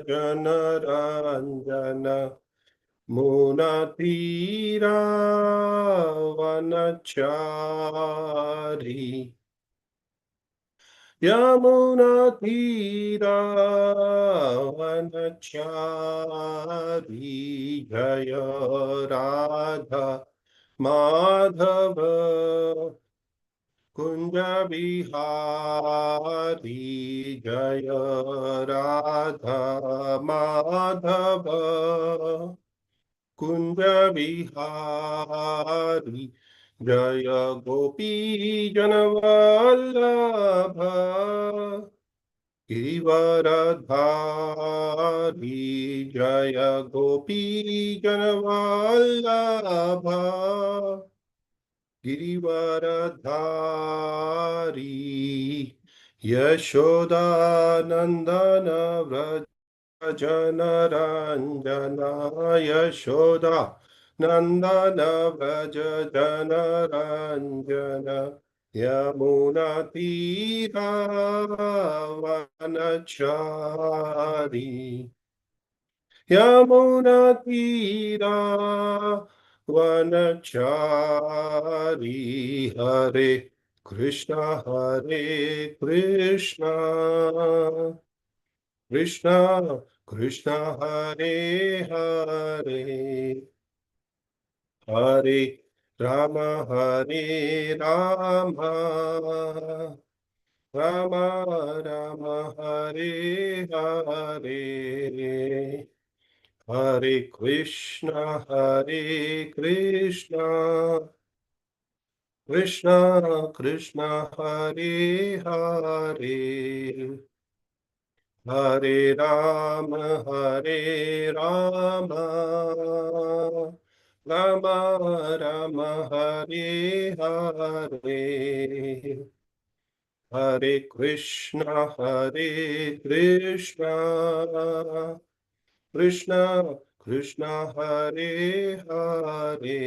जनरञ्जन मुनतीरावनचारी यमुनातीरावनचारी जय राधा माधव कुंज बिहारी जय राधा माधव कुंज बिहारी जय गोपी जनवल्लभ गिरिवरधारी जय गोपी जनवल्लभ गिरिवरधारी यशोदानंदन व्रज जनरंजन यशोदा नंदन व्रज जनरंजन यमुनातीरावनचारी यमुनातीरावनचारी हरे कृष्ण कृष्ण कृष्ण हरे हरे हरे राम हरे राम राम राम हरे हरे हरे कृष्ण कृष्ण कृष्ण हरे हरे हरे राम राम राम हरे हरे हरे कृष्ण कृष्ण कृष्ण हरे हरे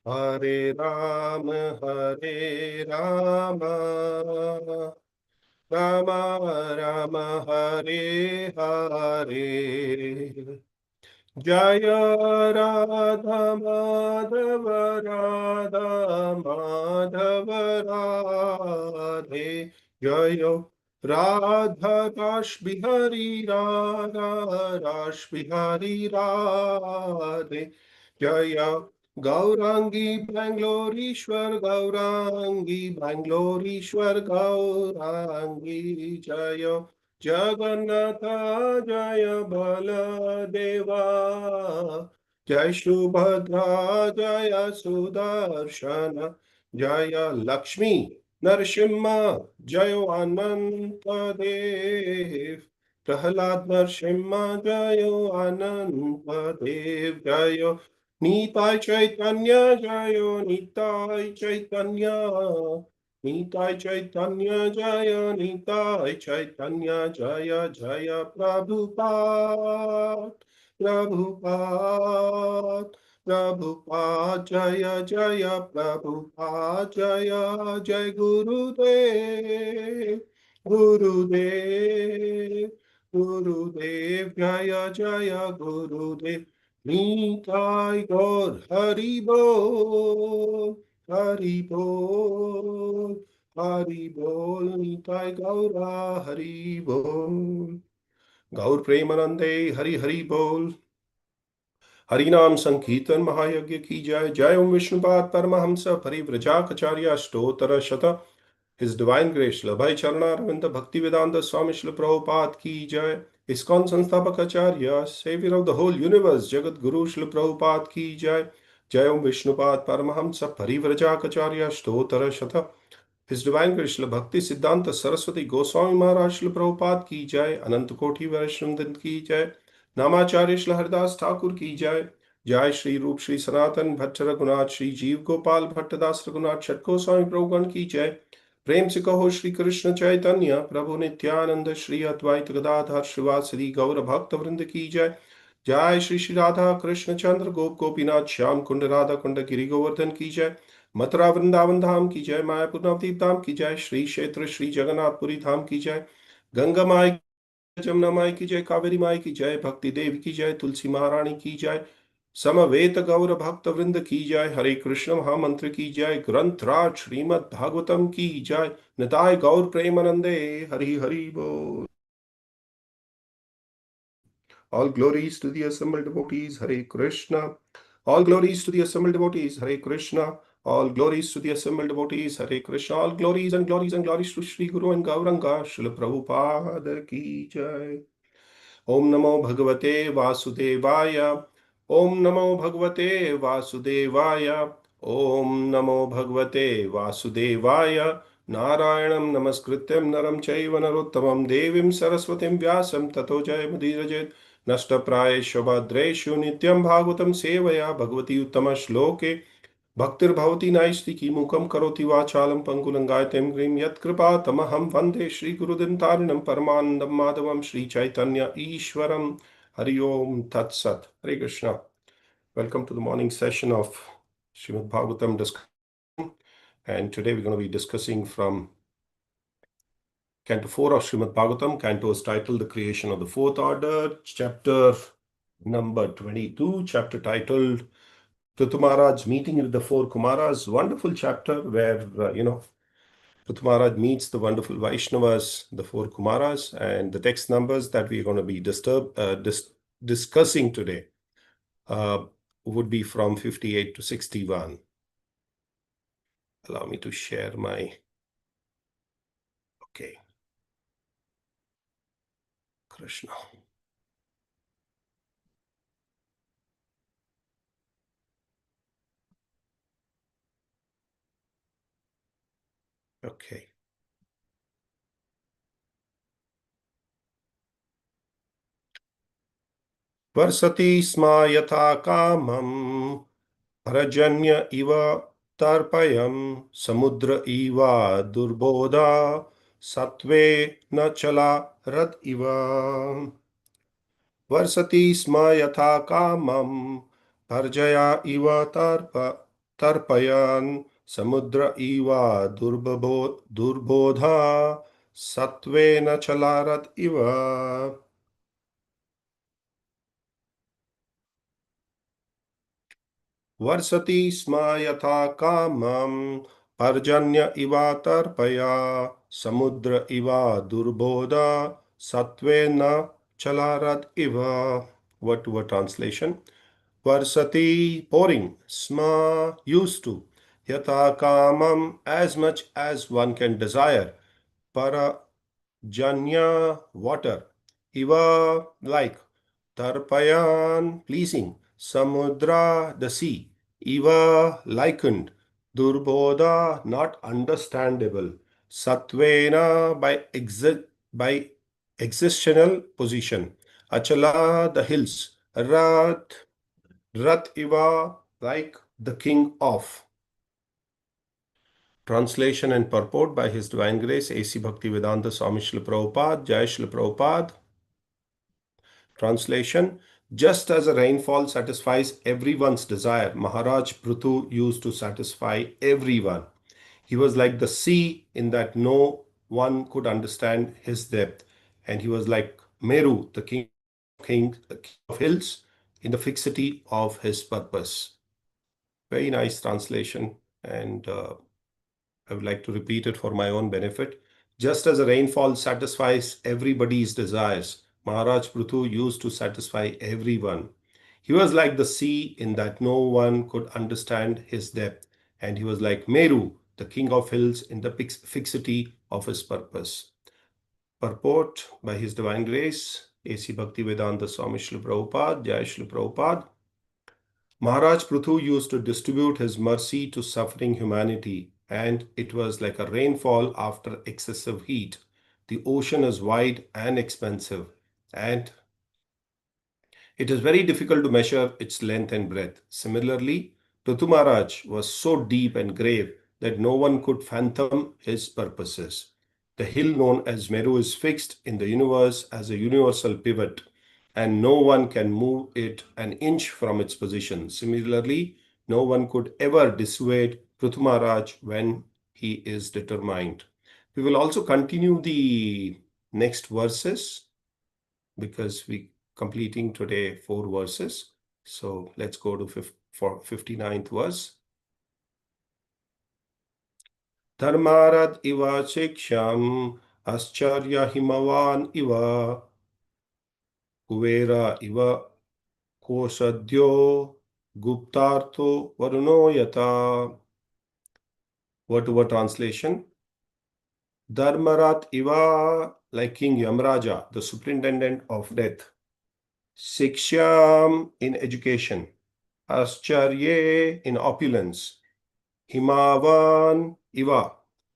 हरे राम राम राम हरे हरे जय राधा माधव राधा माधव राधे जय राधा रास बिहारी राधा रास बिहारी राधे जय गौरांगी बैंगलोरीश्वर गौरांगी बैंगलोरीश्वर गौरांगी जय जगन्नाथ जय बलदेवा जय सुभद्रा जय सुदर्शन जय लक्ष्मी नरसिंह जय अनंत देव प्रहलाद नरसिंह जय अनंत देव जय नीताय चैतन्य जय नीताय चैतन्य नीताय चैतन्य जय नीताय चैतन्य जय जय प्रभुपाद प्रभुपाद प्रभुपाद जय जय प्रभुपाद जय जय गुरुदेव गुरुदेव गुरुदेव जय जय गुरुदेव नीताय गौर हरि बोल हरि बोल हरि बोल नीताय गौरा हरि बोल गौर प्रेमानंदे हरि हरि बोल हरि नाम संकीर्तन महायज्ञ की जय जय ओम विष्णुपाद परमहंस परिव्रजाचार्य अष्टोत्तर शत His Divine Grace Labhai Charanarinda Bhaktivedanta Swami Srila Prabhupada ki jai. ISKCON Sansthapak Acharya, Savior of the whole universe, Jagat Guru Srila Prabhupada ki jai. Jai Om Vishnupad Paramahamsa Parivrajakacarya Stotara Shata. His Divine Grace Srila Bhakti Siddhanta Saraswati Goswami Maharaj Srila Prabhupada ki jai. Anant Koti Vaishnavdin ki jai. Namacharya Srila Haridas Thakur ki jai. जय श्री रूप श्री सनातन भट्ट रघुनाथ श्री जीव गोपाल भट्टदास रघुनाथ छठ गोस्वामी प्रभुगण की जय प्रेम से कहो श्री कृष्ण चैतन्य प्रभु नित्यानंद श्री अद्वैत गदाधर श्रीवासरी गौर भक्त वृंद की जय जय श्री श्री राधा कृष्ण चंद्र गोप गोपीनाथ श्याम कुंड राधा कुंड गिरि गोवर्धन की जय मथुरा वृंदावन धाम की जय मायापुर नवदीप धाम की जय श्री क्षेत्र श्री जगन्नाथपुरी धाम की जय गंगा माई जमुना माई की जय, कावेरी माई की जय, भक्ति देव की जय, तुलसी महारानी की जय, समवेत गौर भक्त वृंद की जय, हरे कृष्ण महामंत्र की जय, ग्रंथ राज श्रीमद् भागवतम की जय, निताय गौर प्रेमानंदे, हरि हरि बोल। All glories to the assembled devotees, Hare Krishna. All glories to the assembled devotees, Hare Krishna. All glories to the assembled devotees, Hare Krishna. All glories and glories and glories to Sri Guru and Gauranga, Srila Prabhupada ki jai. Om Namo Bhagavate Vasudevaya. Om Namo Bhagavate Vasudevaya. Om Namo Bhagavate Vasudevaya. Narayanam Namaskrityam Naram Chaiva Narottamam Devim Saraswatim Vyasam Tato Jayamudirajet Nashtaprayeshu Bhadreshu Nityam Bhagavatam Sevaya Bhagavati Uttama Shloke भक्तिर्भवति नैष्टिकी मुखं करोति वाचालं पङ्गुलङ्गायतें ग्रीं यत्कृपा तमहं वन्दे श्रीगुरुदिनतारिणं परमानन्दं माधवं श्रीचैतन्य ईश्वरं हरि ओम तत्सत् हरे Krishna welcome to the morning session of Srimad Bhagavatam discussion, and today we're going to be discussing from Canto 4 of Srimad Bhagavatam. Canto is titled The Creation of the Fourth Order, chapter number 22, chapter titled Prithu Maharaj meeting with the four Kumaras. Wonderful chapter where, Prithu Maharaj meets the wonderful Vaishnavas, the four Kumaras, and the text numbers that we're going to be discussing today uh, would be from 58 to 61. Allow me to share my, okay, Krishna. Okay. Varsati sma yatha kamam Parajanya iva tarpayam samudra iva durbodha satve na chala rad iva varsati sma yatha kamam parjaya iva tarpayan samudra iva durbodha satve na chala rad iva वर्षति स्म यथा कामं पर्जन्य इवा तर्पया समुद्र Eva दुर्बोधा सत्वेन चलारत Eva. Word to word translation. Varsati, pouring, sma, used to, yatha kamam, as much as one can desire, para, janya, water, iva, like, Tarpayan, pleasing, Samudra, the sea, Iva, likened, Durbodha, not understandable, Satvena, by existential position, Achala, the hills, Rat Iva, like the king of. Translation and purport by His Divine Grace, A.C. Bhaktivedanta Swami Srila Prabhupada, Jai Srila Prabhupada. Translation. Just as a rainfall satisfies everyone's desire, Maharaj Prithu used to satisfy everyone. He was like the sea in that no one could understand his depth. And he was like Meru, the king of hills, in the fixity of his purpose. Very nice translation. And I would like to repeat it for my own benefit. Just as a rainfall satisfies everybody's desires, Maharaj Prithu used to satisfy everyone. He was like the sea in that no one could understand his depth, and he was like Meru, the king of hills, in the fixity of his purpose. Purport by His Divine Grace, A.C. Bhaktivedanta Swami Srila Prabhupada, Jai Srila Prabhupada. Maharaj Prithu used to distribute his mercy to suffering humanity, and it was like a rainfall after excessive heat. The ocean is wide and expansive, and it is very difficult to measure its length and breadth. Similarly, Prithu Maharaj was so deep and grave that no one could fathom his purposes. The hill known as Meru is fixed in the universe as a universal pivot, and no one can move it an inch from its position. Similarly, no one could ever dissuade Prithu Maharaj when he is determined. We will also continue the next verses. because we completing today 4 verses. So let's go to for 59th verse. Dharmarad iva shiksham ascharya himavan iva kuvera iva kosadyo guptartho varuno yata. Word to word translation. Dharmarat iva, like King Yamraja, the superintendent of death. Siksham, in education. Ascharye, in opulence. Himavan iva,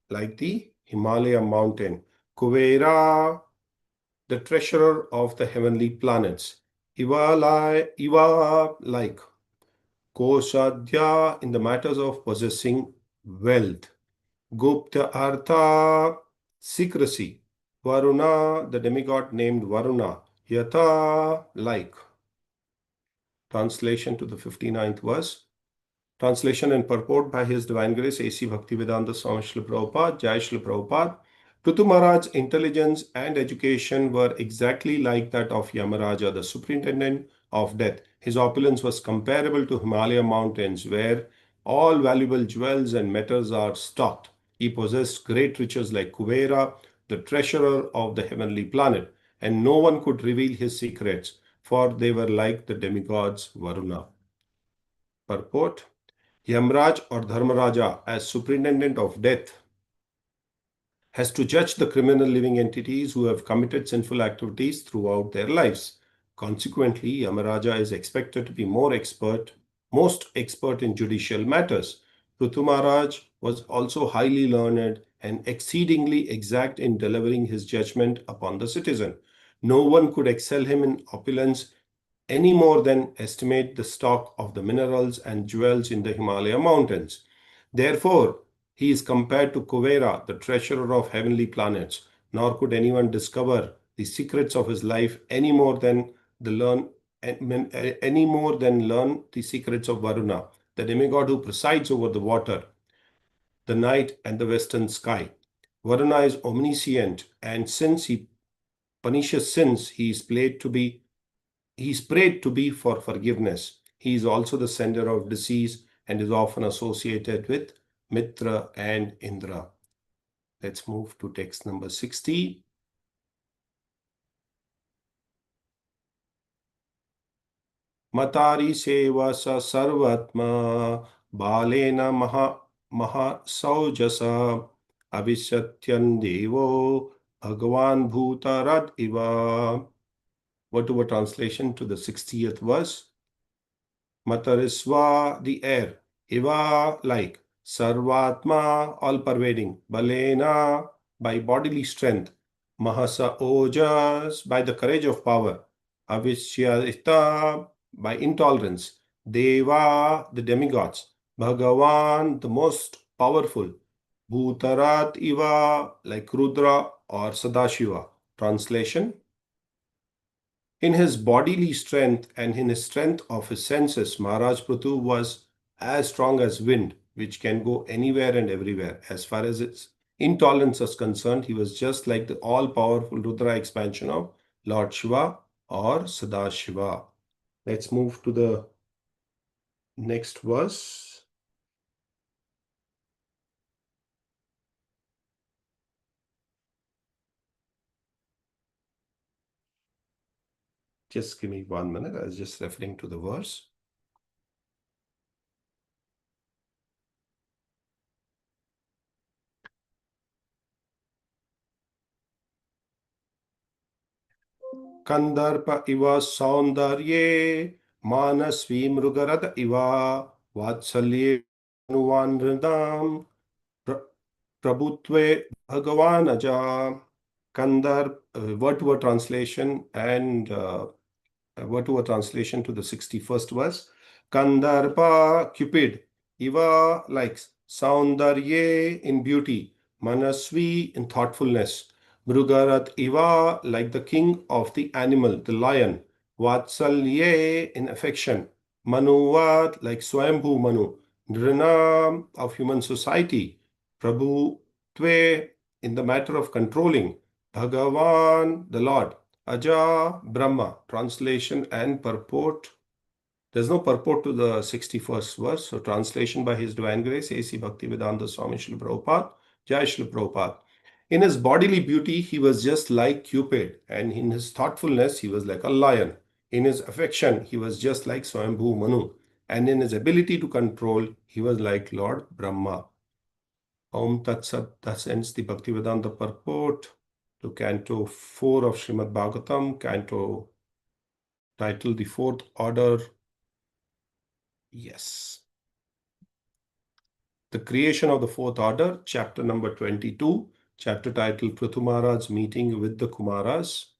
like the Himalaya mountain. Kuvera, the treasurer of the heavenly planets. Iva, like. Kosadya, in the matters of possessing wealth. Gupta Artha, secrecy. Varuna, the demigod named Varuna. Yatha, like. Translation to the 59th verse. Translation and purport by His Divine Grace A.C. Bhaktivedanta Swami Srila Prabhupada, Jai Srila Prabhupada. Prithu Maharaj's intelligence and education were exactly like that of Yamaraja, the superintendent of death. His opulence was comparable to Himalaya mountains, where all valuable jewels and metals are stocked. He possessed great riches like Kuvera, the treasurer of the heavenly planet, and no one could reveal his secrets, for they were like the demigods Varuna. Purport. Yamraj or Dharmaraja, as superintendent of death, has to judge the criminal living entities who have committed sinful activities throughout their lives. Consequently, Yamaraja is expected to be most expert in judicial matters. Prithu Maharaj was also highly learned and exceedingly exact in delivering his judgment upon the citizen. No one could excel him in opulence any more than estimate the stock of the minerals and jewels in the Himalaya mountains. Therefore, he is compared to Kuvera, the treasurer of heavenly planets, nor could anyone discover the secrets of his life any more than learn the secrets of Varuna, the demigod who presides over the water, the night, and the western sky. Varuna is omniscient, and since he punishes sins, he is prayed to be for forgiveness. He is also the sender of disease and is often associated with Mitra and Indra. Let's move to text number 60. Matari seva sa sarvatma balena maha saujasa avisatyan devo bhagavan bhutarad iva. Word to word translation to the 60th verse. Matarisva, the air. Iva, like. Sarvatma, all pervading. Balena, by bodily strength. Mahasa ojas, by the courage of power. Avishyata, by intolerance. Deva, the demigods. Bhagavan, the most powerful. Bhutarat iva, like Rudra or Sadashiva. Translation. In his bodily strength and in his strength of his senses, Maharaj Prithu was as strong as wind, which can go anywhere and everywhere. As far as its intolerance is concerned, he was just like the all-powerful Rudra expansion of Lord Shiva or Sadashiva. Let's move to the next verse. Just give me 1 minute. I was just referring to the verse. Kandarpa iva saundarye manasvi mrugarad iva vatsalye anuvanridam prabhutve bhagavanaja. Kandar, word-to-word translation and word-to-word translation to the 61st verse. Kandarpa, Cupid. Iva, likes. Saundarye, in beauty. Manasvi, in thoughtfulness. Mrugarat Iva, like the king of the animal, the lion. Vatsalye, in affection. Manuvat, like Swayambhu Manu. Nrinam, of human society. Prabhu Tve, in the matter of controlling. Bhagavan, the Lord. Aja Brahma, translation and purport. There's no purport to the 61st verse. So, translation by His Divine Grace, A.C. Bhaktivedanta Swami Srila Prabhupada, Jai Srila Prabhupada. In his bodily beauty, he was just like Cupid, and in his thoughtfulness, he was like a lion. In his affection, he was just like Swayambhu Manu, and in his ability to control, he was like Lord Brahma. Om Tat Sat, thus ends the Bhaktivedanta purport to Canto 4 of Srimad Bhagavatam, Canto titled The Fourth Order. Yes. The creation of the fourth order, chapter number 22, chapter titled Prithu Maharaj's meeting with the Kumaras.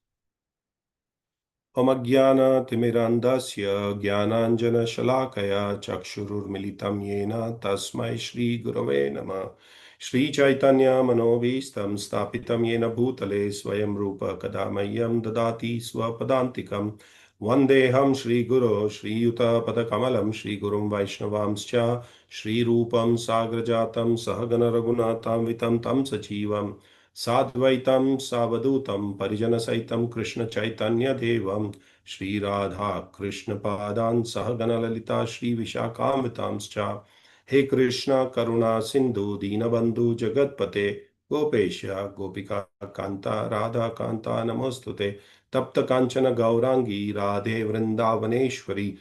Omagyanatimirandasya Jnananjana Shalakaya Chakshururmilitam Yena Tasmai Shri Gurave Namah. Shri Chaitanya Manovistam Stapitam Yena Bhutale Swayam Rupa Kadamayam Dadati Swapadantikam Vandeham Shri Guru Shri Yuta Padakamalam Shri Gurum Vaishnavamscha Shri Rupam Sagrajatam Sahagana Raghunatam Vitam Tam Sachivam Sadvaitam Savadutam Parijana Saitam Krishna Chaitanya Devam Shri Radha Krishna Padan Sahagana Lalita Shri Vishakamatamscha He Krishna Karuna Sindhu Dinabandhu Jagatpate Gopesha Gopika Kanta Radha Kanta Namostute Tapta Kanchana Gaurangi Radhe Vrindavaneshwari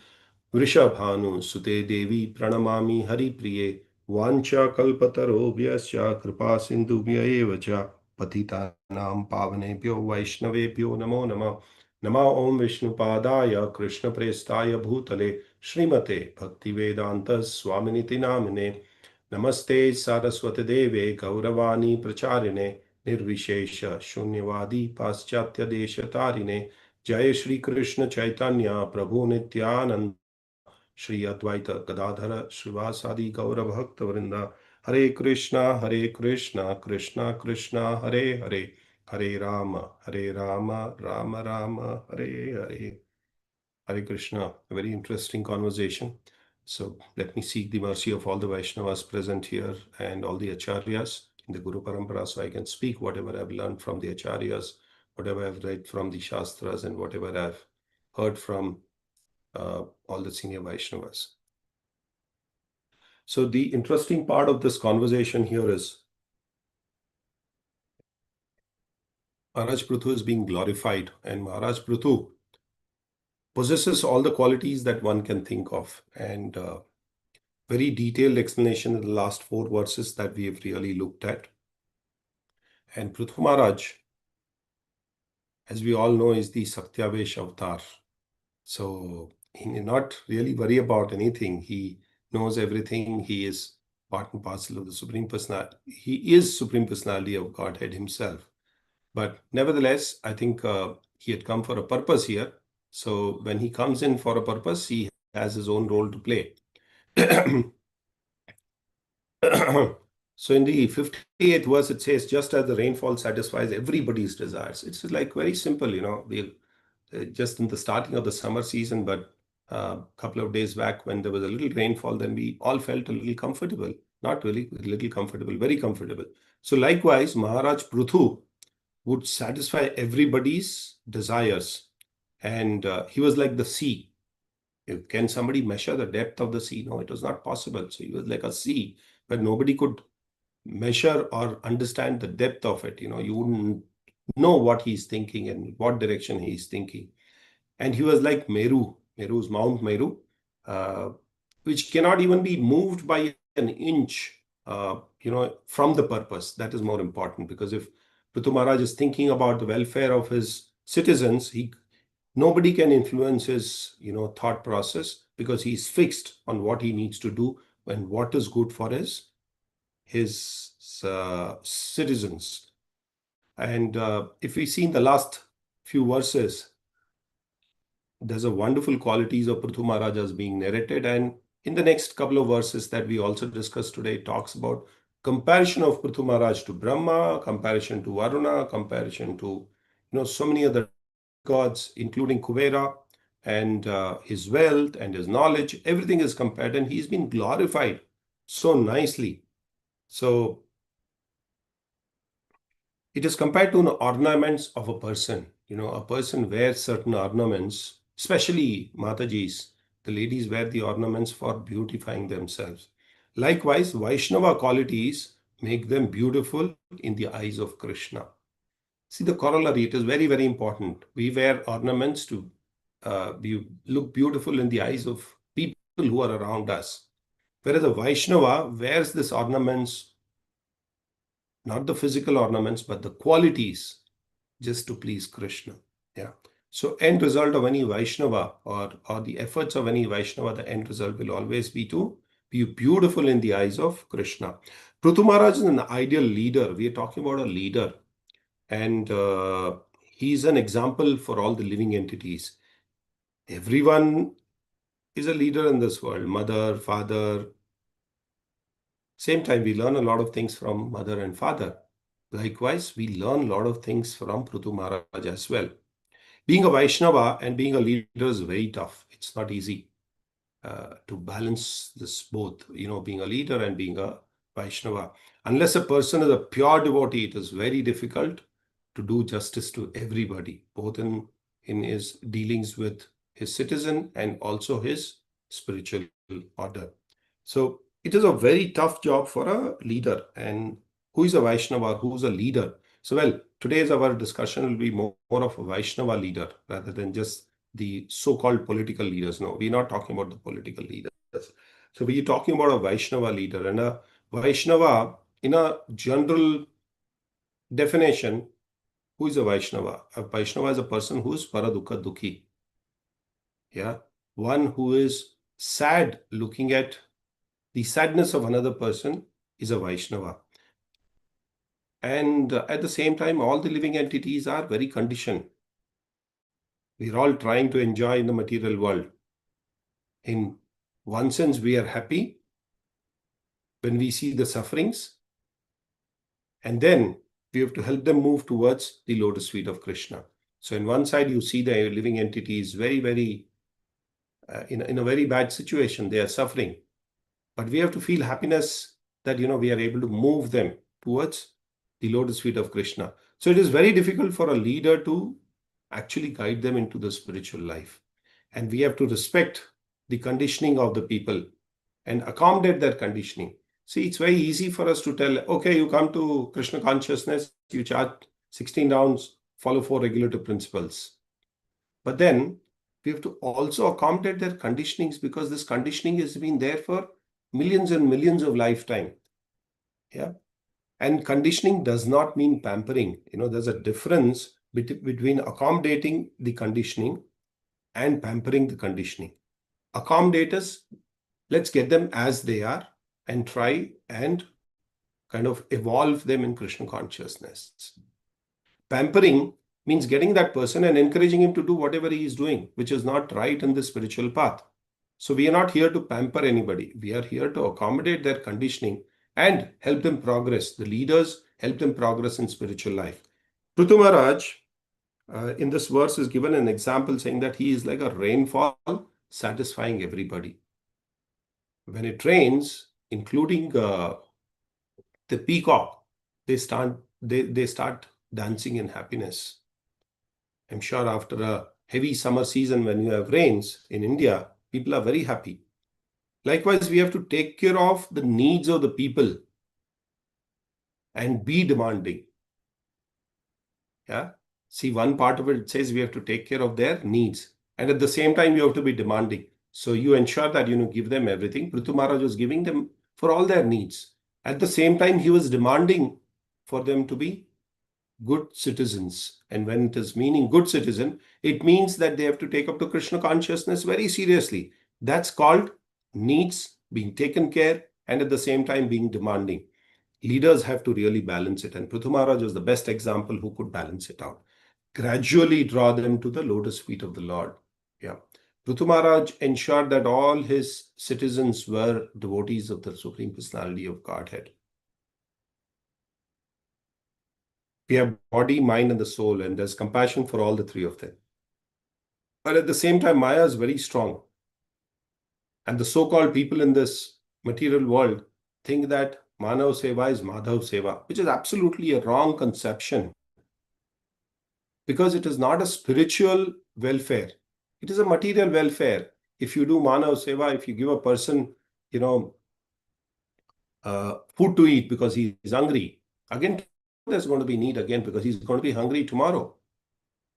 Vrishabhanu सुते देवी प्रणमामि हरिप्रिये वाञ्छाकल्पतरुभ्यश्च कृपा सिन्धुभ्य एव च पतितानां पावनेभ्यो वैष्णवेभ्यो नमो नमः नमः ॐ विष्णुपादाय कृष्णप्रेष्ठाय भूतले श्रीमते भक्तिवेदान्त स्वामिनिति नामिने नमस्ते सारस्वती देवे गौरवाणी प्रचारिणे निर्विशेष शून्यवादी पाश्चात्य देशतारिणे जय श्री कृष्ण चैतन्य प्रभु नित्यानंद श्री अद्वैत गदाधर श्रीवासादि गौर भक्त वृंदा हरे Krishna Krishna Krishna Hare Hare Hare Ram Ram Ram Hare Hare. Hare Krishna, a very interesting conversation. So let me seek the mercy of all the Vaishnavas present here and all the Acharyas in the Guru Parampara, so I can speak whatever I've learned from the Acharyas, whatever I've read from the Shastras, and whatever I've heard from all the senior Vaishnavas. So the interesting part of this conversation here is Maharaj Prithu is being glorified, and Maharaj Prithu possesses all the qualities that one can think of, and very detailed explanation in the last 4 verses that we have really looked at. And Prithu Maharaj, as we all know, is the Satyavesh avatar. So he need not really worry about anything. He knows everything. He is part and parcel of the Supreme Personality. He is Supreme Personality of Godhead himself. But nevertheless, I think he had come for a purpose here. So when he comes in for a purpose, he has his own role to play. So in the 58th verse, it says, just as the rainfall satisfies everybody's desires. It's like very simple, just in the starting of the summer season, but a couple of days back when there was a little rainfall, then we all felt a little comfortable. Not really, a little comfortable, very comfortable. So likewise, Maharaj Pruthu would satisfy everybody's desires. And he was like the sea. Can somebody measure the depth of the sea? No, it was not possible. So he was like a sea, but nobody could measure or understand the depth of it. You wouldn't know what he's thinking and what direction he's thinking. And he was like Meru's Mount Meru, which cannot even be moved by an inch, from the purpose. That is more important, because if Prithu Maharaj is thinking about the welfare of his citizens, nobody can influence his, thought process, because he's fixed on what he needs to do and what is good for his citizens. And if we see in the last few verses, there's a wonderful qualities of Prithu Maharaj as being narrated. And in the next couple of verses that we also discussed today, it talks about comparison of Prithu Maharaj to Brahma, comparison to Varuna, comparison to, so many other gods, including Kuvera, and his wealth and his knowledge. Everything is compared, and he's been glorified so nicely. So it is compared to the ornaments of a person. A person wears certain ornaments, especially Matajis. The ladies wear the ornaments for beautifying themselves. Likewise, Vaishnava qualities make them beautiful in the eyes of Krishna. See the corollary, it is very, very important. We wear ornaments to look beautiful in the eyes of people who are around us. Whereas a Vaishnava wears these ornaments, not the physical ornaments, but the qualities just to please Krishna. Yeah. So end result of any Vaishnava or the efforts of any Vaishnava, the end result will always be to be beautiful in the eyes of Krishna. Prithu Maharaj is an ideal leader. We are talking about a leader. And he's an example for all the living entities. Everyone is a leader in this world. Mother, father. Same time, we learn a lot of things from mother and father. Likewise, we learn a lot of things from Prithu Maharaj as well. Being a Vaishnava and being a leader is very tough. It's not easy to balance this both, being a leader and being a Vaishnava. Unless a person is a pure devotee, it is very difficult to do justice to everybody, both in his dealings with his citizen and also his spiritual order. So it is a very tough job for a leader. And who is a Vaishnava, who is a leader? So, well, today's our discussion will be more of a Vaishnava leader rather than just the so-called political leaders. No, we're not talking about the political leaders. So we're talking about a Vaishnava leader. And a Vaishnava, in a general definition, who is a Vaishnava? A Vaishnava is a person who is paradukha dukhi. Yeah. One who is sad looking at the sadness of another person is a Vaishnava. And at the same time, all the living entities are very conditioned. We're all trying to enjoy in the material world. In one sense, we are happy when we see the sufferings. And then we have to help them move towards the lotus feet of Krishna. So in one side, you see the living entities very, very, in a very bad situation. They are suffering. But we have to feel happiness that, we are able to move them towards the lotus feet of Krishna. So it is very difficult for a leader to actually guide them into the spiritual life. And we have to respect the conditioning of the people and accommodate their conditioning. See, it's very easy for us to tell, okay, you come to Krishna consciousness, you charge 16 rounds, follow 4 regulative principles. But then we have to also accommodate their conditionings because this conditioning has been there for millions and millions of lifetime. Yeah. And conditioning does not mean pampering. There's a difference between accommodating the conditioning and pampering the conditioning. Accommodators, let's get them as they are and try and kind of evolve them in Krishna consciousness. Pampering means getting that person and encouraging him to do whatever he is doing, which is not right in the spiritual path. So we are not here to pamper anybody. We are here to accommodate their conditioning and help them progress. The leaders help them progress in spiritual life. Prithu Maharaj, in this verse, is given an example saying that he is like a rainfall satisfying everybody. When it rains, including the peacock, they start dancing in happiness. I'm sure after a heavy summer season, when you have rains in India, people are very happy. Likewise, we have to take care of the needs of the people and be demanding. Yeah. See, one part of it says we have to take care of their needs. And at the same time, you have to be demanding. So you ensure that, give them everything. Prithu Maharaj was giving them for all their needs. At the same time, he was demanding for them to be good citizens. And when it is meaning good citizen, it means that they have to take up to Krishna consciousness very seriously. That's called needs being taken care and at the same time being demanding. Leaders have to really balance it. And Prithu Maharaj was the best example who could balance it out. Gradually draw them to the lotus feet of the Lord. Yeah. Prithu Maharaj ensured that all his citizens were devotees of the Supreme Personality of Godhead. We have body, mind, and the soul, and there's compassion for all the three of them. But at the same time, Maya is very strong. And the so-called people in this material world think that Manav Seva is Madhav Seva, which is absolutely a wrong conception. because it is not a spiritual welfare. It is a material welfare. If you do manav seva, if you give a person, food to eat because he is hungry, again, there's going to be need again because he's going to be hungry tomorrow.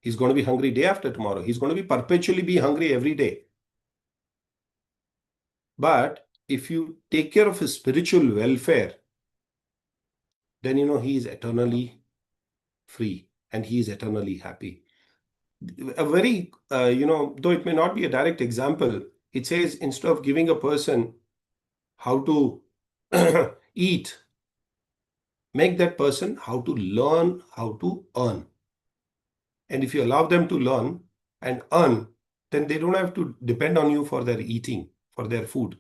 He's going to be hungry day after tomorrow. He's going to be perpetually be hungry every day. But if you take care of his spiritual welfare, then he is eternally free and he is eternally happy. A very, though it may not be a direct example, it says instead of giving a person how to eat, make that person how to learn how to earn. And if you allow them to learn and earn, then they don't have to depend on you for their eating, for their food.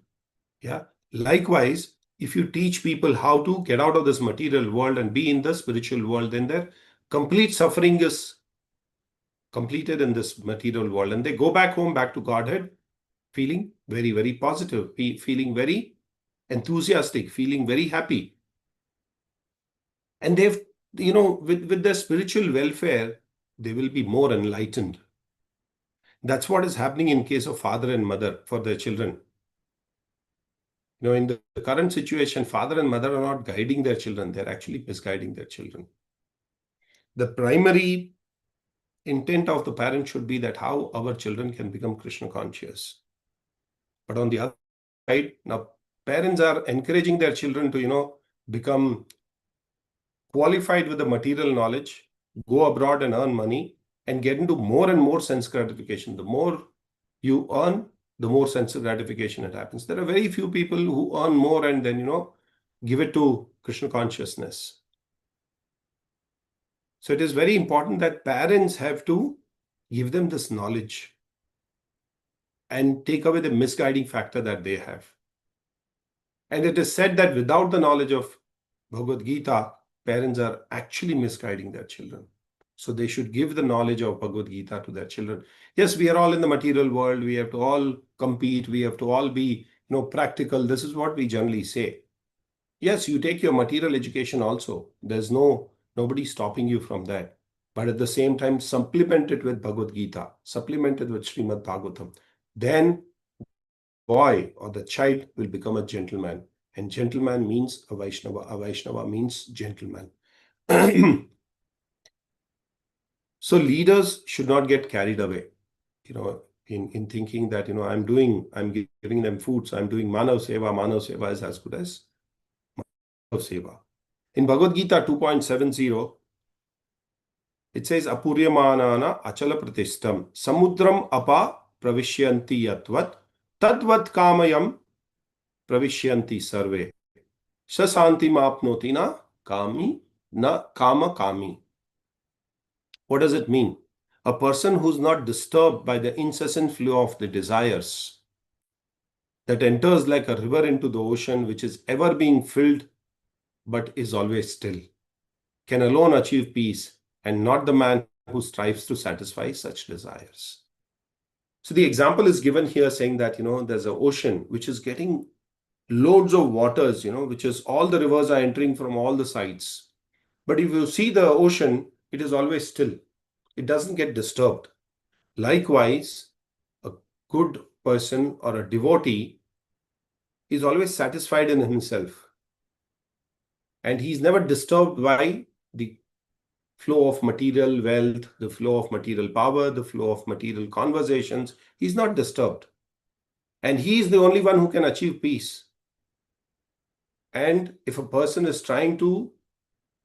Yeah. Likewise, if you teach people how to get out of this material world and be in the spiritual world, then their complete suffering is completed in this material world. And they go back home, back to Godhead, feeling very, very positive, feeling very enthusiastic, feeling very happy. And they've, with their spiritual welfare, they will be more enlightened. That's what is happening in case of father and mother for their children. In the current situation, father and mother are not guiding their children. They're actually misguiding their children. The primary intent of the parent should be that how our children can become Krishna conscious. But on the other side, now parents are encouraging their children to, become qualified with the material knowledge, go abroad and earn money, and get into more and more sense gratification. The more you earn, the more sense gratification it happens. There are very few people who earn more and then, give it to Krishna consciousness. So it is very important that parents have to give them this knowledge and take away the misguiding factor that they have. And it is said that without the knowledge of Bhagavad Gita, parents are actually misguiding their children. So they should give the knowledge of Bhagavad Gita to their children. Yes, we are all in the material world. We have to all compete. We have to all be, practical. This is what we generally say. Yes, you take your material education also. There's nobody stopping you from that. But at the same time, supplement it with Bhagavad Gita, supplement it with Srimad Bhagavatam. Then boy or the child will become a gentleman. And gentleman means a Vaishnava. A Vaishnava means gentleman. So leaders should not get carried away, in thinking that, I'm giving them food, so I'm doing Manav Seva. Manav Seva is as good as Manav Seva. In Bhagavad Gita 2.70, it says, Apuryamanana achala pratistam samudram apa pravishyanti yatvat tadvat kamayam pravishyanti sarve sasanti mapnoti na kama kami. What does it mean? A person who's not disturbed by the incessant flow of the desires that enters like a river into the ocean, which is ever being filled but is always still, can alone achieve peace, and not the man who strives to satisfy such desires. So the example is given here saying that, there's an ocean which is getting loads of waters, which is all the rivers are entering from all the sides. But if you see the ocean, it is always still. It doesn't get disturbed. Likewise, a good person or a devotee is always satisfied in himself. And he's never disturbed by the flow of material wealth, the flow of material power, the flow of material conversations. He's not disturbed. And he is the only one who can achieve peace. And if a person is trying to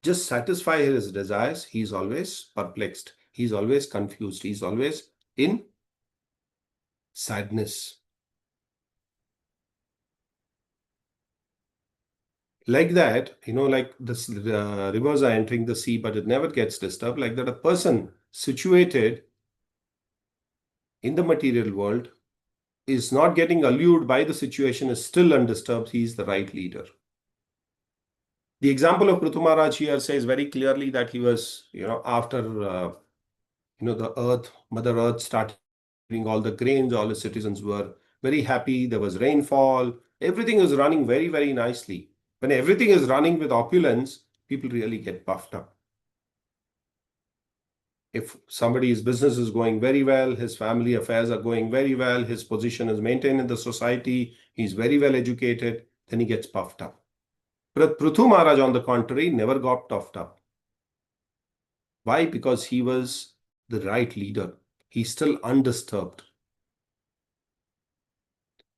just satisfy his desires, he's always perplexed. He's always confused. He's always in sadness. Like that, like this, the rivers are entering the sea, but it never gets disturbed. Like that, a person situated in the material world is not getting allured by the situation, is still undisturbed. He is the right leader. The example of Prithu Maharaj here says very clearly that he was, after, the earth, Mother Earth started giving all the grains, all the citizens were very happy. There was rainfall. Everything is running very, very nicely. When everything is running with opulence, people really get puffed up. If somebody's business is going very well, his family affairs are going very well, his position is maintained in the society, he's very well educated, then he gets puffed up. But Prithu Maharaj, on the contrary, never got puffed up. Why? Because he was the right leader. He's still undisturbed.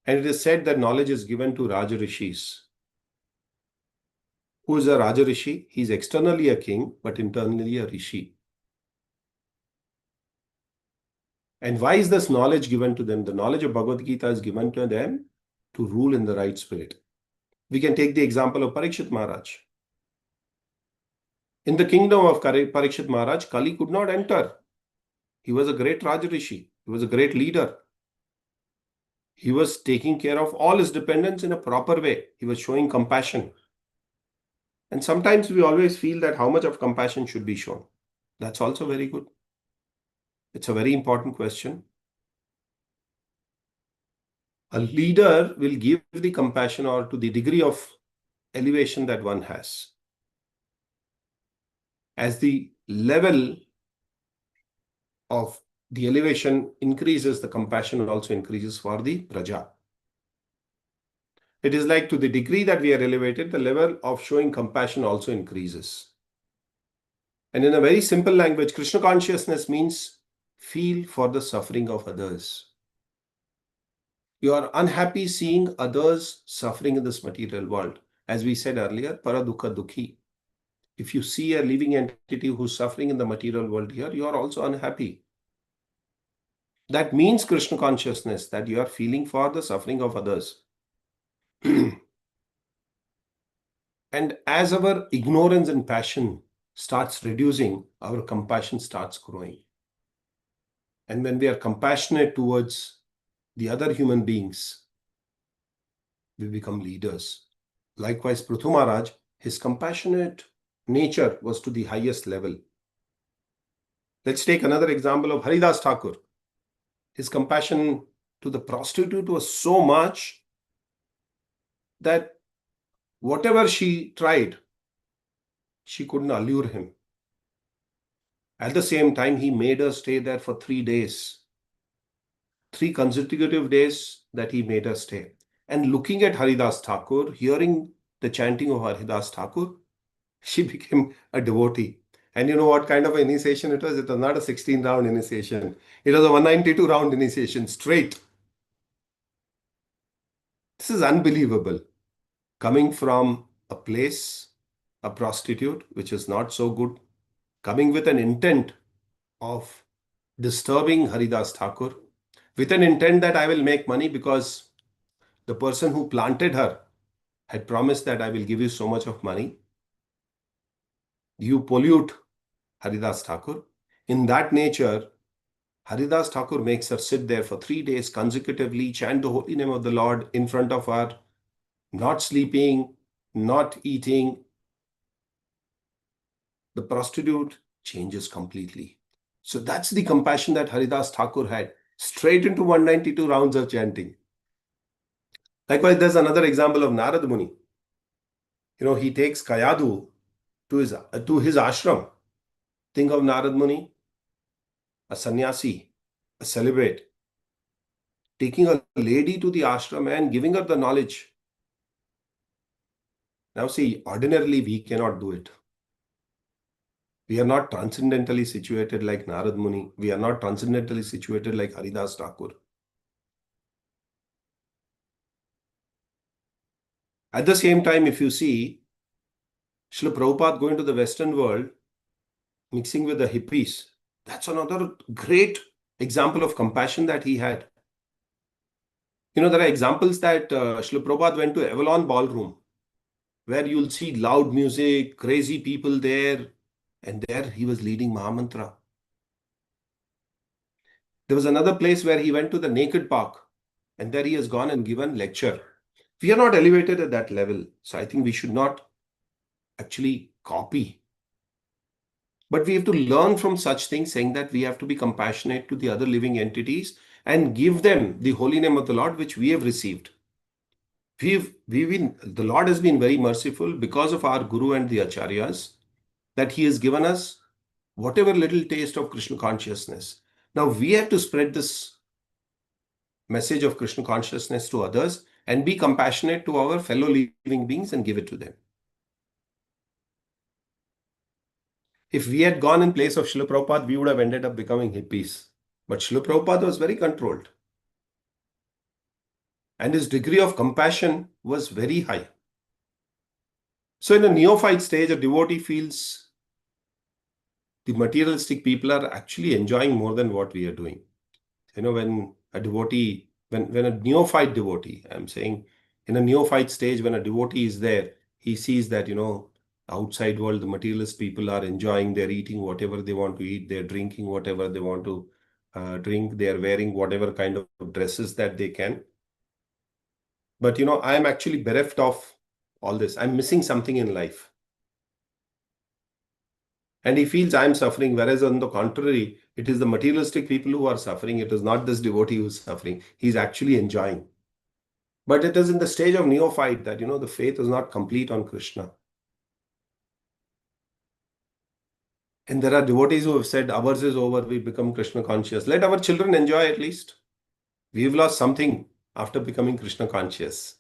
And it is said that knowledge is given to Raja Rishis. Who is a Raja Rishi? He's externally a king, but internally a Rishi. And why is this knowledge given to them? The knowledge of Bhagavad Gita is given to them to rule in the right spirit. We can take the example of Parikshit Maharaj. In the kingdom of Parikshit Maharaj, Kali could not enter. He was a great Raja Rishi. He was a great leader. He was taking care of all his dependents in a proper way. He was showing compassion. And sometimes we always feel that how much of compassion should be shown. That's also very good. It's a very important question. A leader will give the compassion or to the degree of elevation that one has. As the level of the elevation increases, the compassion also increases for the praja. It is like to the degree that we are elevated, the level of showing compassion also increases. And in a very simple language, Krishna consciousness means feel for the suffering of others. You are unhappy seeing others suffering in this material world. As we said earlier, para dukkha dukhi. If you see a living entity who's suffering in the material world here, you are also unhappy. That means Krishna consciousness, that you are feeling for the suffering of others. And as our ignorance and passion starts reducing, our compassion starts growing. And when we are compassionate towards the other human beings, we become leaders. Likewise, Prithu Maharaj, his compassionate nature was to the highest level. Let's take another example of Haridas Thakur. His compassion to the prostitute was so much that whatever she tried, she couldn't allure him. At the same time, he made her stay there for 3 days. 3 consecutive days that he made her stay. And looking at Haridas Thakur, hearing the chanting of Haridas Thakur, she became a devotee. And you know what kind of initiation it was? It was not a 16-round initiation. It was a 192-round initiation, straight. This is unbelievable. Coming from a place, a prostitute, which is not so good, coming with an intent of disturbing Haridas Thakur, with an intent that I will make money because the person who planted her had promised that I will give you so much of money. You pollute Haridas Thakur. In that nature, Haridas Thakur makes her sit there for 3 days consecutively, chant the holy name of the Lord in front of her, not sleeping, not eating. The prostitute changes completely. So that's the compassion that Haridas Thakur had, straight into 192 rounds of chanting. Likewise, there's another example of Narad Muni. You know, he takes Kayadu to his ashram. Think of Narad Muni, a sannyasi, a celebrate, taking a lady to the ashram and giving her the knowledge. Now see, ordinarily we cannot do it. We are not transcendentally situated like Narad Muni. We are not transcendentally situated like Haridas Thakur. At the same time, if you see Srila Prabhupada going to the Western world, mixing with the hippies, that's another great example of compassion that he had. You know, there are examples that Srila Prabhupada went to Avalon Ballroom, where you'll see loud music, crazy people there, and there he was leading Mahamantra. There was another place where he went to the Naked Park, and there he has gone and given lecture. We are not elevated at that level, so I think we should not actually copy. But we have to learn from such things, saying that we have to be compassionate to the other living entities and give them the holy name of the Lord, which we have received. The Lord has been very merciful because of our Guru and the Acharyas, that He has given us whatever little taste of Krishna consciousness. Now we have to spread this message of Krishna consciousness to others and be compassionate to our fellow living beings and give it to them. If we had gone in place of Srila Prabhupada, we would have ended up becoming hippies. But Srila Prabhupada was very controlled. And his degree of compassion was very high. So in a neophyte stage, a devotee feels the materialistic people are actually enjoying more than what we are doing. When a devotee, when a neophyte devotee, I'm saying in a neophyte stage, when a devotee is there, he sees that, outside world, the materialist people are enjoying, they're eating whatever they want to eat, they're drinking whatever they want to drink, they're wearing whatever kind of dresses that they can. But, I'm actually bereft of all this. I'm missing something in life. And he feels I'm suffering, whereas on the contrary, it is the materialistic people who are suffering. It is not this devotee who's suffering. He's actually enjoying. But it is in the stage of neophyte that, the faith is not complete on Krishna. And there are devotees who have said, ours is over, we become Krishna conscious. Let our children enjoy at least. We've lost something after becoming Krishna conscious.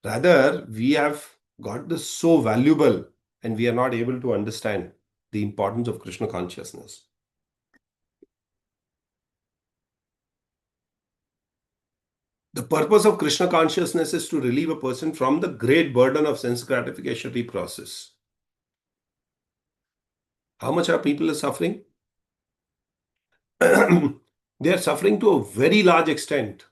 Rather, we have got this so valuable and we are not able to understand the importance of Krishna consciousness. The purpose of Krishna consciousness is to relieve a person from the great burden of sense gratification process. How much are people suffering? They are suffering to a very large extent.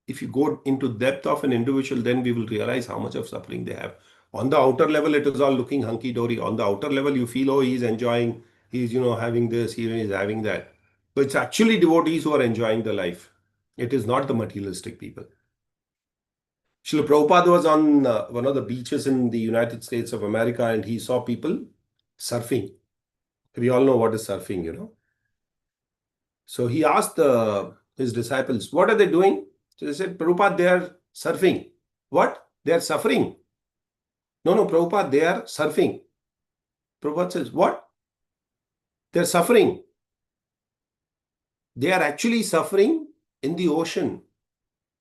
If you go into depth of an individual, then we will realize how much of suffering they have. On the outer level, it is all looking hunky-dory. On the outer level, you feel, oh, he's enjoying, he's, having this, he is having that. But it's actually devotees who are enjoying the life. It is not the materialistic people. Srila Prabhupada was on one of the beaches in the United States of America and he saw people surfing. We all know what is surfing. So he asked his disciples, what are they doing? So they said, Prabhupada, they are surfing. What? They are suffering. No, Prabhupada, they are surfing. Prabhupada says, what? They are suffering. They are actually suffering in the ocean.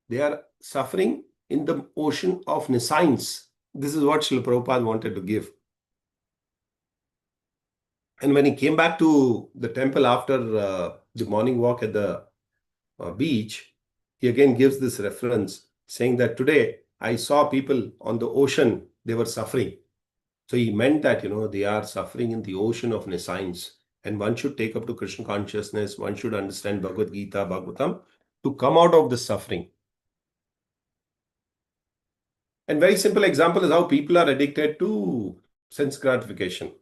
They are suffering in the ocean of nescience. This is what Srila Prabhupada wanted to give. And when he came back to the temple after the morning walk at the beach, he again gives this reference saying that today I saw people on the ocean, they were suffering. So he meant that, they are suffering in the ocean of nescience. And one should take up to Krishna consciousness, one should understand Bhagavad Gita, Bhagavatam, to come out of this suffering. And very simple example is how people are addicted to sense gratification.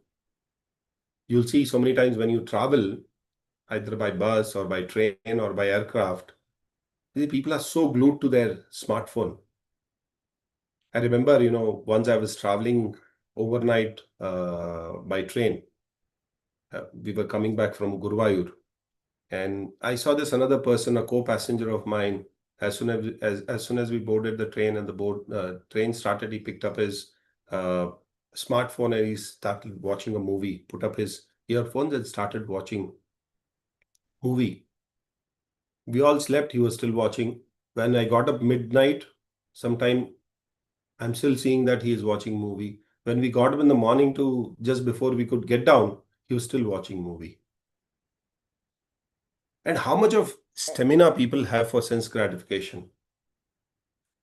You'll see so many times when you travel, either by bus or by train or by aircraft, the people are so glued to their smartphone. I remember, once I was traveling overnight by train. We were coming back from Guruvayur. And I saw this another person, a co-passenger of mine. As soon as we boarded the train and the train started, he picked up his smartphone and he started watching a movie. Put up his earphones and started watching movie. We all slept. He was still watching. When I got up midnight, sometime I'm still seeing that he is watching movie. When we got up in the morning to just before we could get down, he was still watching movie. And how much of stamina people have for sense gratification?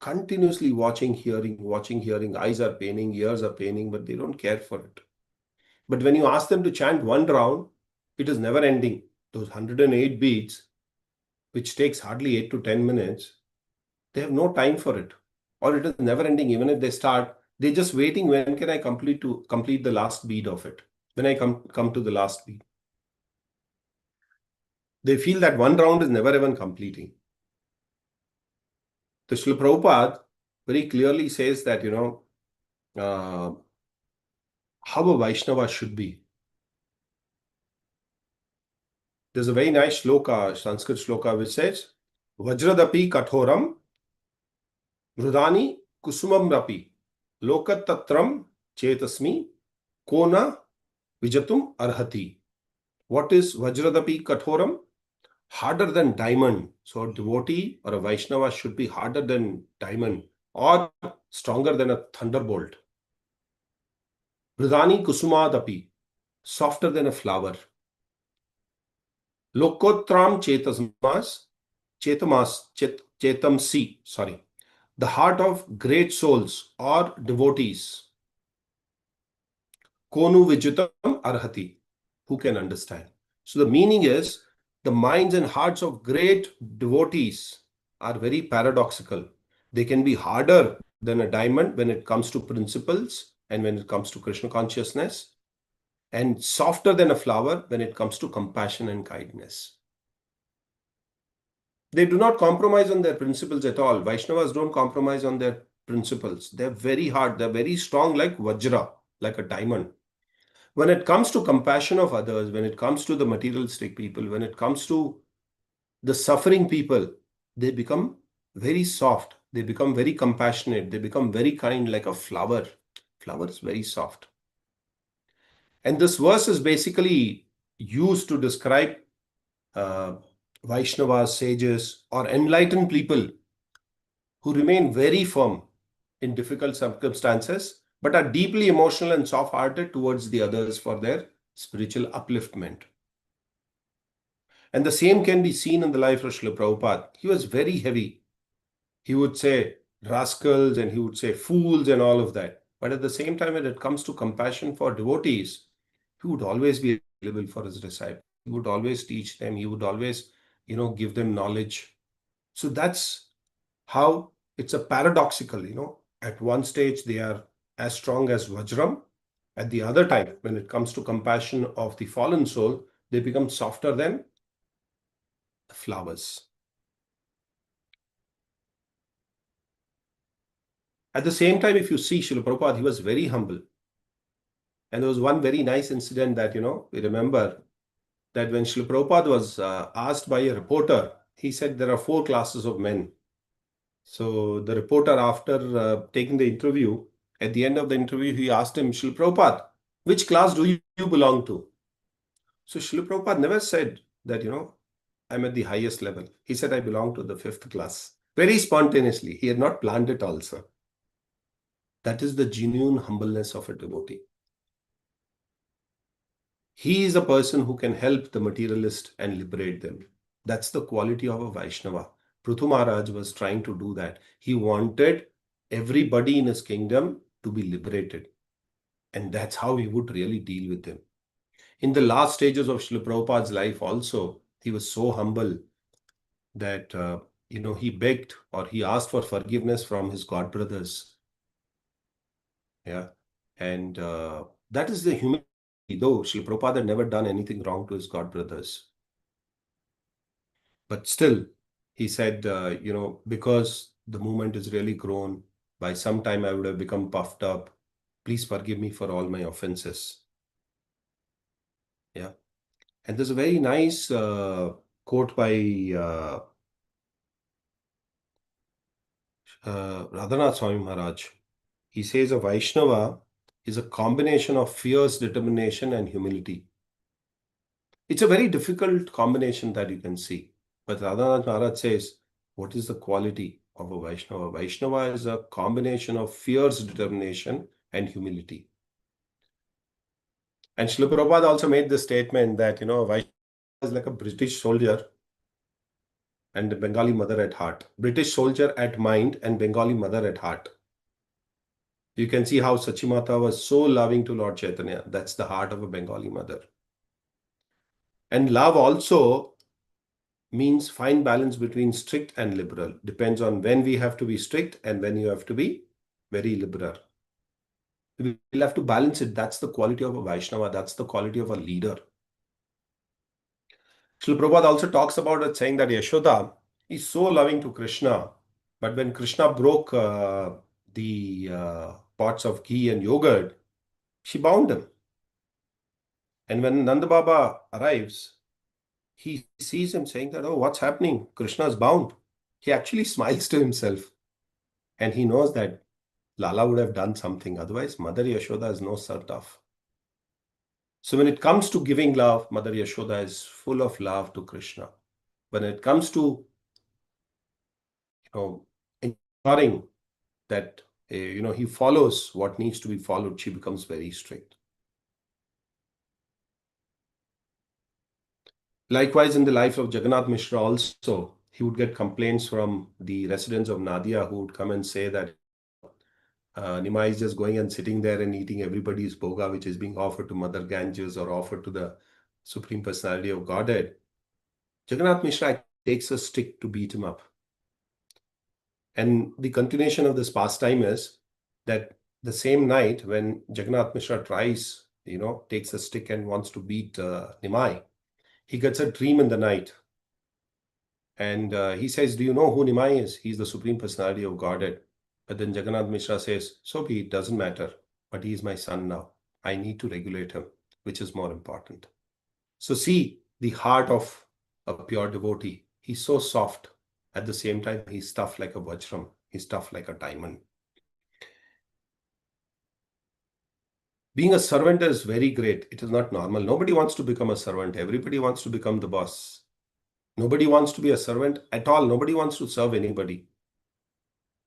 Continuously watching, hearing, eyes are paining, ears are paining, but they don't care for it. But when you ask them to chant one round, it is never ending. Those 108 beats, which takes hardly 8 to 10 minutes, they have no time for it. Or it is never ending. Even if they start, they're just waiting, when can I complete the last beat of it? When I come to the last beat. They feel that one round is never even completing. The Srila Prabhupada very clearly says that, how a Vaishnava should be. There's a very nice shloka, Sanskrit shloka, which says, Vajradapi kathoram mrudani kusumam rapi lokatatram chetasmi kona Vijatum arhati. What is Vajradapi Kathoram? Harder than diamond. So a devotee or a Vaishnava should be harder than diamond or stronger than a thunderbolt. Vridhani Kusumadapi. Softer than a flower. Lokotram Chetamsi, sorry. The heart of great souls or devotees. Konu Vijitam Arhati. Who can understand? So the meaning is the minds and hearts of great devotees are very paradoxical. They can be harder than a diamond when it comes to principles and when it comes to Krishna consciousness, and softer than a flower when it comes to compassion and kindness. They do not compromise on their principles at all. Vaishnavas don't compromise on their principles. They're very hard. They're very strong like Vajra, like a diamond. When it comes to compassion of others, when it comes to the materialistic people, when it comes to the suffering people, they become very soft. They become very compassionate. They become very kind like a flower. Flower is very soft. And this verse is basically used to describe uh, Vaishnavas, sages, or enlightened people who remain very firm in difficult circumstances, but are deeply emotional and soft-hearted towards the others for their spiritual upliftment. And the same can be seen in the life of Srila Prabhupada. He was very heavy. He would say rascals and he would say fools and all of that. But at the same time, when it comes to compassion for devotees, he would always be available for his disciples. He would always teach them. He would always, give them knowledge. So that's how it's a paradoxical, at one stage they are as strong as Vajram. At the other time, when it comes to compassion of the fallen soul, they become softer than the flowers. At the same time, if you see Srila Prabhupada, he was very humble. And there was one very nice incident that, we remember that when Srila Prabhupada was asked by a reporter, he said there are 4 classes of men. So the reporter, after taking the interview, at the end of the interview, he asked him, Srila Prabhupada, which class do you belong to? So Srila Prabhupada never said that, I'm at the highest level. He said, I belong to the 5th class. Very spontaneously. He had not planned it also. That is the genuine humbleness of a devotee. He is a person who can help the materialist and liberate them. That's the quality of a Vaishnava. Prithu Maharaj was trying to do that. He wanted everybody in his kingdom to be liberated. And that's how he would really deal with them. In the last stages of Srila Prabhupada's life also, he was so humble that, he begged or he asked for forgiveness from his god brothers. Yeah. And that is the humility, though Srila Prabhupada had never done anything wrong to his god brothers. But still, he said, because the movement is really grown, by some time I would have become puffed up. Please forgive me for all my offenses. Yeah. And there's a very nice quote by Radhanath Swami Maharaj. He says a Vaishnava is a combination of fierce determination and humility. It's a very difficult combination that you can see. But Radhanath Maharaj says, what is the quality of a Vaishnava? Vaishnava is a combination of fierce determination and humility. And Srila Prabhupada also made the statement that, Vaishnava is like a British soldier and a Bengali mother at heart. British soldier at mind and Bengali mother at heart. You can see how Sachimata was so loving to Lord Chaitanya. That's the heart of a Bengali mother. And love also means fine balance between strict and liberal. Depends on when we have to be strict and when you have to be very liberal. We'll have to balance it. That's the quality of a Vaishnava. That's the quality of a leader. Srila Prabhupada also talks about it, saying that Yashoda is so loving to Krishna, but when Krishna broke the pots of ghee and yogurt, she bound him. And when Nanda Baba arrives, he sees him saying that, oh, what's happening? Krishna is bound. He actually smiles to himself. And he knows that Lala would have done something. Otherwise, Mother Yashoda is no sort of. So when it comes to giving love, Mother Yashoda is full of love to Krishna. When it comes to, ensuring that, he follows what needs to be followed, she becomes very strict. Likewise, in the life of Jagannath Mishra also, he would get complaints from the residents of Nadia who would come and say that Nimai is just going and sitting there and eating everybody's bhoga, which is being offered to Mother Ganges or offered to the Supreme Personality of Godhead. Jagannath Mishra takes a stick to beat him up. And the continuation of this pastime is that the same night when Jagannath Mishra tries, takes a stick and wants to beat Nimai, he gets a dream in the night. And he says, do you know who Nimai is? He's the Supreme Personality of Godhead. But then Jagannath Mishra says, so be it, doesn't matter. But he is my son now. I need to regulate him, which is more important. So see the heart of a pure devotee. He's so soft. At the same time, he's tough like a vajram. He's tough like a diamond. Being a servant is very great. It is not normal. Nobody wants to become a servant. Everybody wants to become the boss. Nobody wants to be a servant at all. Nobody wants to serve anybody.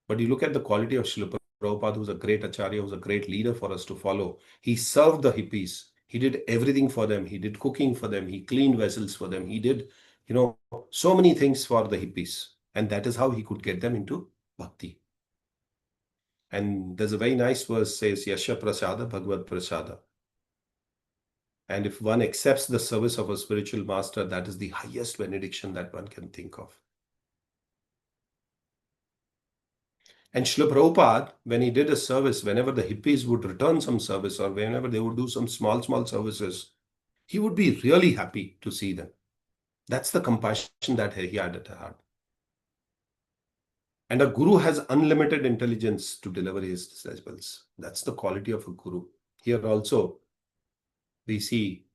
But you look at the quality of Srila Prabhupada, who's a great acharya, who's a great leader for us to follow. He served the hippies. He did everything for them. He did cooking for them. He cleaned vessels for them. He did, so many things for the hippies. And that is how he could get them into bhakti. And there's a very nice verse says, Yasha Prasada Bhagavad Prasada. And if one accepts the service of a spiritual master, that is the highest benediction that one can think of. And Srila Prabhupada, when he did a service, whenever the hippies would return some service or whenever they would do some small services, he would be really happy to see them. That's the compassion that he had at heart. And a guru has unlimited intelligence to deliver his disciples. That's the quality of a guru. Here also, we see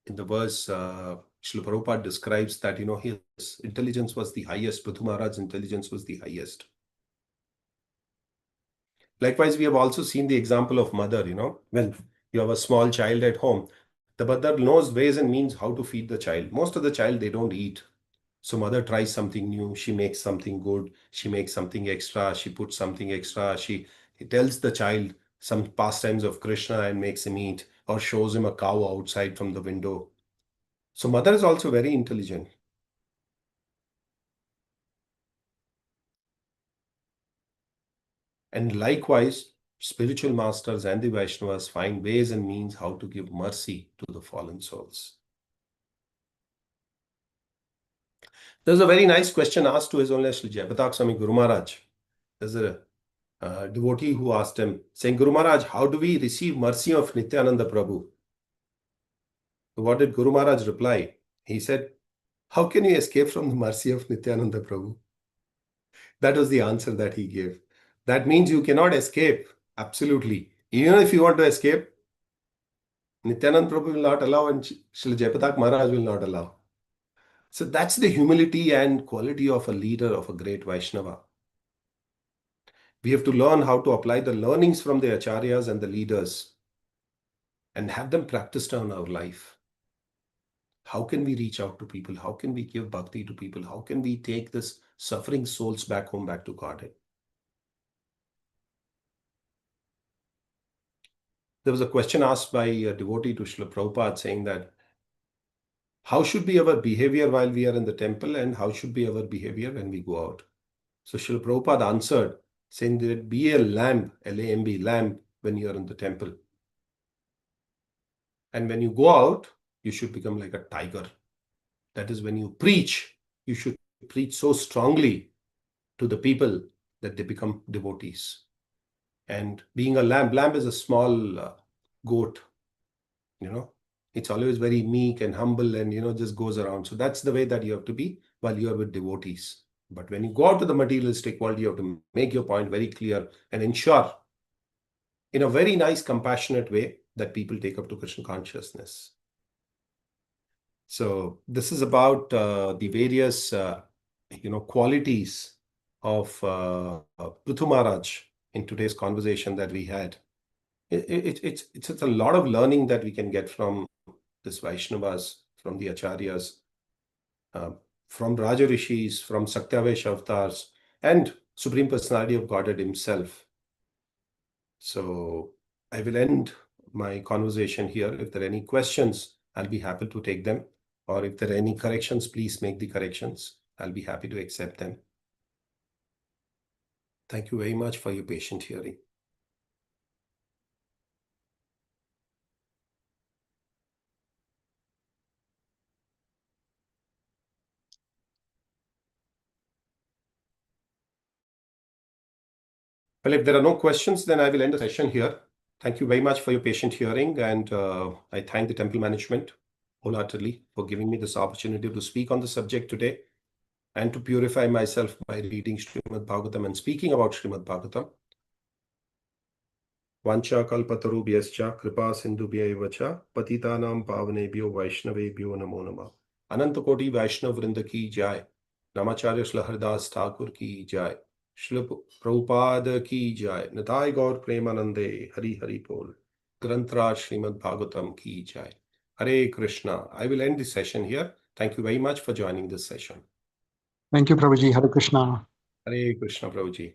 in the verse, Srila Prabhupada describes that, his intelligence was the highest. Prithu Maharaj's intelligence was the highest. Likewise, we have also seen the example of mother, when you have a small child at home, the mother knows ways and means how to feed the child. Most of the child, they don't eat. So mother tries something new. She makes something good. She makes something extra. She puts something extra. She tells the child some pastimes of Krishna and makes him eat, or shows him a cow outside from the window. So mother is also very intelligent. And likewise, spiritual masters and the Vaishnavas find ways and means how to give mercy to the fallen souls. There's a very nice question asked to His Holiness Sri Jayapatak Swami Guru Maharaj. There's a devotee who asked him, saying, Guru Maharaj, how do we receive mercy of Nityananda Prabhu? So what did Guru Maharaj reply? He said, how can you escape from the mercy of Nityananda Prabhu? That was the answer that he gave. That means you cannot escape. Absolutely. Even if you want to escape, Nityananda Prabhu will not allow and Srila Jayapatak Maharaj will not allow. So that's the humility and quality of a leader, of a great Vaishnava. We have to learn how to apply the learnings from the acharyas and the leaders and have them practiced on our life. How can we reach out to people? How can we give bhakti to people? How can we take this suffering souls back home, back to Godhead? There was a question asked by a devotee to Srila Prabhupada saying that, how should be our behavior while we are in the temple and how should be our behavior when we go out? So Srila Prabhupada answered, saying that be a lamb, L-A-M-B, lamb, when you are in the temple. And when you go out, you should become like a tiger. That is, when you preach, you should preach so strongly to the people that they become devotees. And being a lamb is a small goat, it's always very meek and humble and, just goes around. So that's the way that you have to be while you are with devotees. But when you go out to the materialistic world, you have to make your point very clear and ensure in a very nice, compassionate way that people take up to Krishna consciousness. So this is about the various, qualities of Prithu Maharaj in today's conversation that we had. It's a lot of learning that we can get from this Vaishnavas, from the Acharyas, from Raja Rishis, from Sakyavesh avatars, and Supreme Personality of Godhead himself. So I will end my conversation here. If there are any questions, I'll be happy to take them. Or if there are any corrections, please make the corrections. I'll be happy to accept them. Thank you very much for your patient hearing. Well, if there are no questions, then I will end the session here. Thank you very much for your patient hearing, and I thank the temple management wholeheartedly for giving me this opportunity to speak on the subject today and to purify myself by reading Srimad Bhagavatam and speaking about Srimad Bhagavatam. Vancha kalpatarubhyascha kripa sindhubhya cha patitanam pavanebhyo vaishnavebhyo namo namah. Ananta Koti Vaishnav Vrinda ki jai. Namacharya Shri Haridas Thakur ki jai. Shri Prabhupada ki jai. Nitai Gaur Premanande Hari Hari Bol. Granth Srimad Bhagavatam ki jai. Hare Krishna. I will end this session here. Thank you very much for joining this session. Thank you, Prabhuji. Hare Krishna. Hare Krishna, Prabhuji.